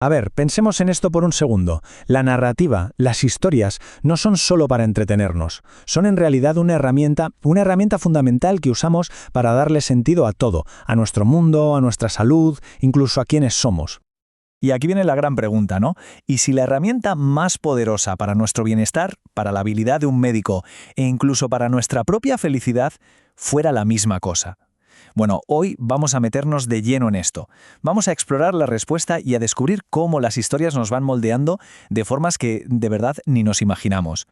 A ver, pensemos en esto por un segundo. La narrativa, las historias, no son solo para entretenernos. Son en realidad una herramienta fundamental que usamos para darle sentido a todo, a nuestro mundo, a nuestra salud, incluso a quienes somos. Y aquí viene la gran pregunta, ¿no? ¿Y si la herramienta más poderosa para nuestro bienestar, para la habilidad de un médico e incluso para nuestra propia felicidad fuera la misma cosa? Bueno, hoy vamos a meternos de lleno en esto. Vamos a explorar la respuesta y a descubrir cómo las historias nos van moldeando de formas que de verdad ni nos imaginamos.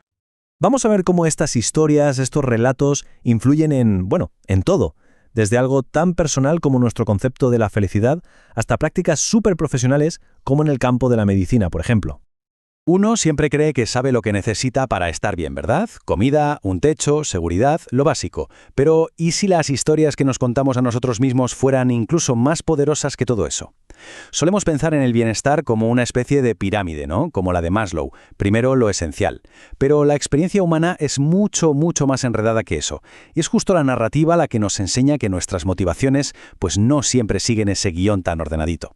Vamos a ver cómo estas historias, estos relatos, influyen en todo. Desde algo tan personal como nuestro concepto de la felicidad hasta prácticas súper profesionales como en el campo de la medicina, por ejemplo. Uno siempre cree que sabe lo que necesita para estar bien, ¿verdad? Comida, un techo, seguridad, lo básico. Pero, ¿y si las historias que nos contamos a nosotros mismos fueran incluso más poderosas que todo eso? Solemos pensar en el bienestar como una especie de pirámide, ¿no? Como la de Maslow. Primero lo esencial. Pero la experiencia humana es mucho, mucho más enredada que eso. Y es justo la narrativa la que nos enseña que nuestras motivaciones, pues no siempre siguen ese guión tan ordenadito.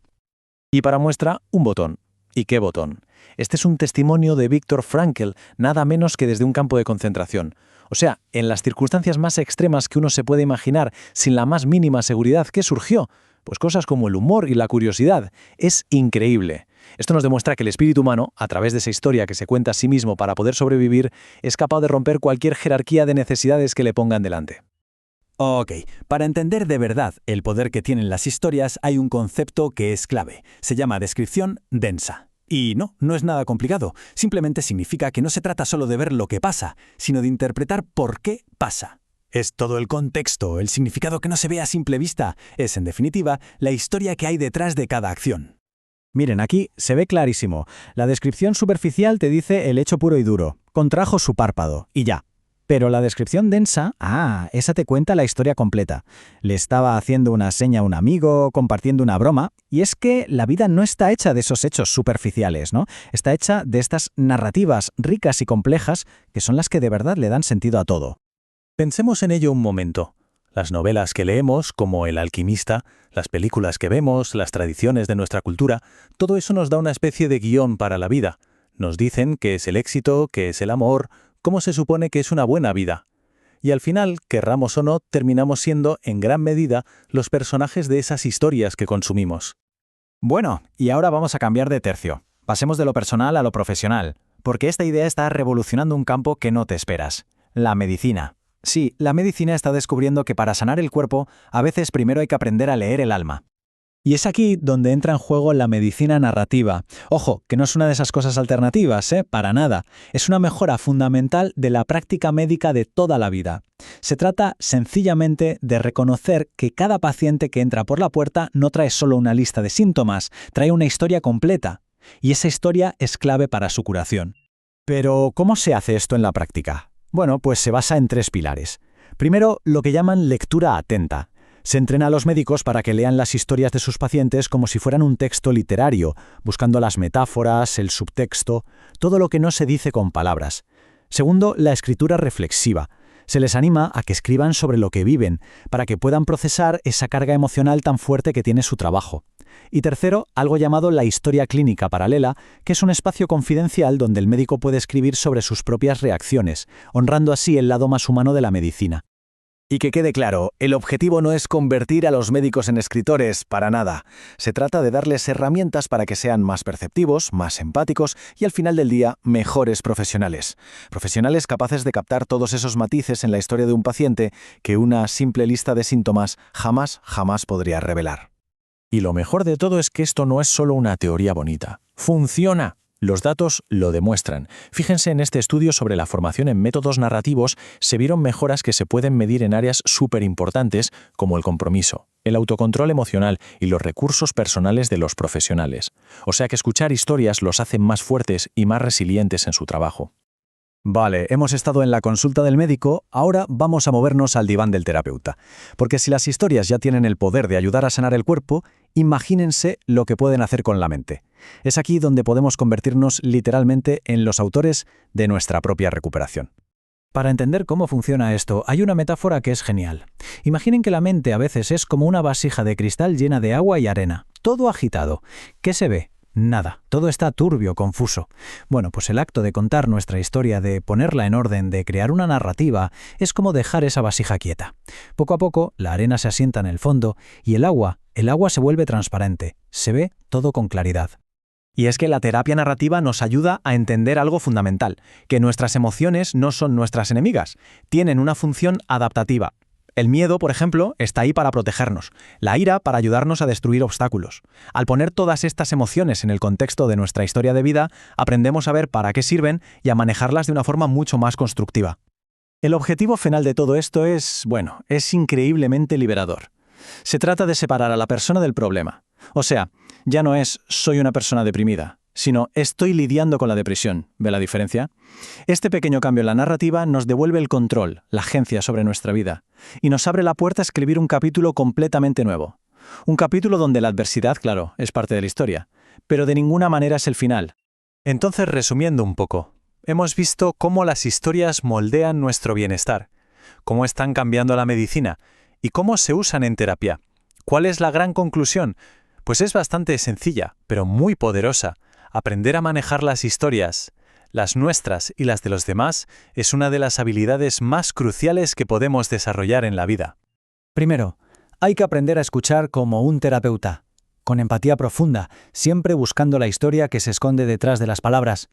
Y para muestra, un botón. ¿Y qué botón? Este es un testimonio de Viktor Frankl, nada menos que desde un campo de concentración. O sea, en las circunstancias más extremas que uno se puede imaginar, sin la más mínima seguridad, ¿qué surgió? Pues cosas como el humor y la curiosidad. Es increíble. Esto nos demuestra que el espíritu humano, a través de esa historia que se cuenta a sí mismo para poder sobrevivir, es capaz de romper cualquier jerarquía de necesidades que le pongan delante. Ok, para entender de verdad el poder que tienen las historias hay un concepto que es clave. Se llama descripción densa. Y no es nada complicado. Simplemente significa que no se trata solo de ver lo que pasa, sino de interpretar por qué pasa. Es todo el contexto, el significado que no se ve a simple vista. Es, en definitiva, la historia que hay detrás de cada acción. Miren, aquí se ve clarísimo. La descripción superficial te dice el hecho puro y duro. Contrajo su párpado, y ya. Pero la descripción densa, esa te cuenta la historia completa. Le estaba haciendo una seña a un amigo, compartiendo una broma, y es que la vida no está hecha de esos hechos superficiales, ¿no? Está hecha de estas narrativas ricas y complejas que son las que de verdad le dan sentido a todo. Pensemos en ello un momento. Las novelas que leemos, como El alquimista, las películas que vemos, las tradiciones de nuestra cultura, todo eso nos da una especie de guión para la vida. Nos dicen qué es el éxito, qué es el amor, cómo se supone que es una buena vida. Y al final, querramos o no, terminamos siendo, en gran medida, los personajes de esas historias que consumimos. Bueno, y ahora vamos a cambiar de tercio. Pasemos de lo personal a lo profesional, porque esta idea está revolucionando un campo que no te esperas: la medicina. Sí, la medicina está descubriendo que para sanar el cuerpo, a veces primero hay que aprender a leer el alma. Y es aquí donde entra en juego la medicina narrativa. Ojo, que no es una de esas cosas alternativas, para nada. Es una mejora fundamental de la práctica médica de toda la vida. Se trata sencillamente de reconocer que cada paciente que entra por la puerta no trae solo una lista de síntomas, trae una historia completa. Y esa historia es clave para su curación. Pero, ¿cómo se hace esto en la práctica? Bueno, pues se basa en 3 pilares. Primero, lo que llaman lectura atenta. Se entrena a los médicos para que lean las historias de sus pacientes como si fueran un texto literario, buscando las metáforas, el subtexto, todo lo que no se dice con palabras. Segundo, la escritura reflexiva. Se les anima a que escriban sobre lo que viven, para que puedan procesar esa carga emocional tan fuerte que tiene su trabajo. Y tercero, algo llamado la historia clínica paralela, que es un espacio confidencial donde el médico puede escribir sobre sus propias reacciones, honrando así el lado más humano de la medicina. Y que quede claro, el objetivo no es convertir a los médicos en escritores, para nada. Se trata de darles herramientas para que sean más perceptivos, más empáticos y al final del día, mejores profesionales. Profesionales capaces de captar todos esos matices en la historia de un paciente que una simple lista de síntomas jamás podría revelar. Y lo mejor de todo es que esto no es solo una teoría bonita. ¡Funciona! Los datos lo demuestran. Fíjense en este estudio sobre la formación en métodos narrativos, se vieron mejoras que se pueden medir en áreas súper importantes como el compromiso, el autocontrol emocional y los recursos personales de los profesionales. O sea que escuchar historias los hace más fuertes y más resilientes en su trabajo. Vale, hemos estado en la consulta del médico, ahora vamos a movernos al diván del terapeuta. Porque si las historias ya tienen el poder de ayudar a sanar el cuerpo, imagínense lo que pueden hacer con la mente. Es aquí donde podemos convertirnos literalmente en los autores de nuestra propia recuperación. Para entender cómo funciona esto, hay una metáfora que es genial. Imaginen que la mente a veces es como una vasija de cristal llena de agua y arena, todo agitado. ¿Qué se ve? Nada, todo está turbio, confuso. Bueno, pues el acto de contar nuestra historia, de ponerla en orden, de crear una narrativa, es como dejar esa vasija quieta. Poco a poco, la arena se asienta en el fondo y el agua se vuelve transparente, se ve todo con claridad. Y es que la terapia narrativa nos ayuda a entender algo fundamental, que nuestras emociones no son nuestras enemigas, tienen una función adaptativa. El miedo, por ejemplo, está ahí para protegernos, la ira para ayudarnos a destruir obstáculos. Al poner todas estas emociones en el contexto de nuestra historia de vida, aprendemos a ver para qué sirven y a manejarlas de una forma mucho más constructiva. El objetivo final de todo esto es increíblemente liberador. Se trata de separar a la persona del problema. O sea, ya no es soy una persona deprimida, sino estoy lidiando con la depresión. ¿Ve la diferencia? Este pequeño cambio en la narrativa nos devuelve el control, la agencia sobre nuestra vida, y nos abre la puerta a escribir un capítulo completamente nuevo. Un capítulo donde la adversidad, claro, es parte de la historia, pero de ninguna manera es el final. Entonces, resumiendo un poco, hemos visto cómo las historias moldean nuestro bienestar, cómo están cambiando la medicina y cómo se usan en terapia. ¿Cuál es la gran conclusión? Pues es bastante sencilla, pero muy poderosa. Aprender a manejar las historias, las nuestras y las de los demás, es una de las habilidades más cruciales que podemos desarrollar en la vida. Primero, hay que aprender a escuchar como un terapeuta, con empatía profunda, siempre buscando la historia que se esconde detrás de las palabras.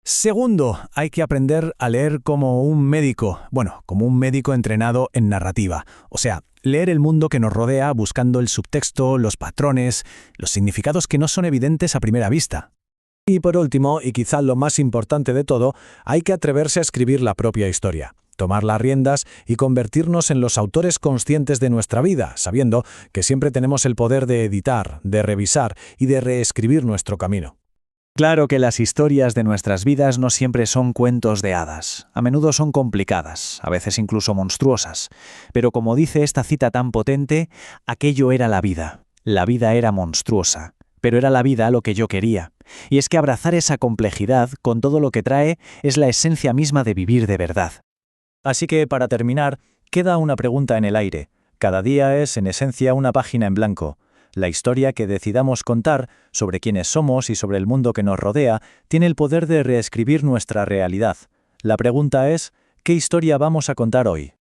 Segundo, hay que aprender a leer como un médico, como un médico entrenado en narrativa. O sea, leer el mundo que nos rodea buscando el subtexto, los patrones, los significados que no son evidentes a primera vista. Y por último, y quizá lo más importante de todo, hay que atreverse a escribir la propia historia, tomar las riendas y convertirnos en los autores conscientes de nuestra vida, sabiendo que siempre tenemos el poder de editar, de revisar y de reescribir nuestro camino. Claro que las historias de nuestras vidas no siempre son cuentos de hadas. A menudo son complicadas, a veces incluso monstruosas. Pero como dice esta cita tan potente, aquello era la vida. La vida era monstruosa. Pero era la vida lo que yo quería. Y es que abrazar esa complejidad, con todo lo que trae, es la esencia misma de vivir de verdad. Así que, para terminar, queda una pregunta en el aire. Cada día es, en esencia, una página en blanco. La historia que decidamos contar sobre quiénes somos y sobre el mundo que nos rodea tiene el poder de reescribir nuestra realidad. La pregunta es, ¿qué historia vamos a contar hoy?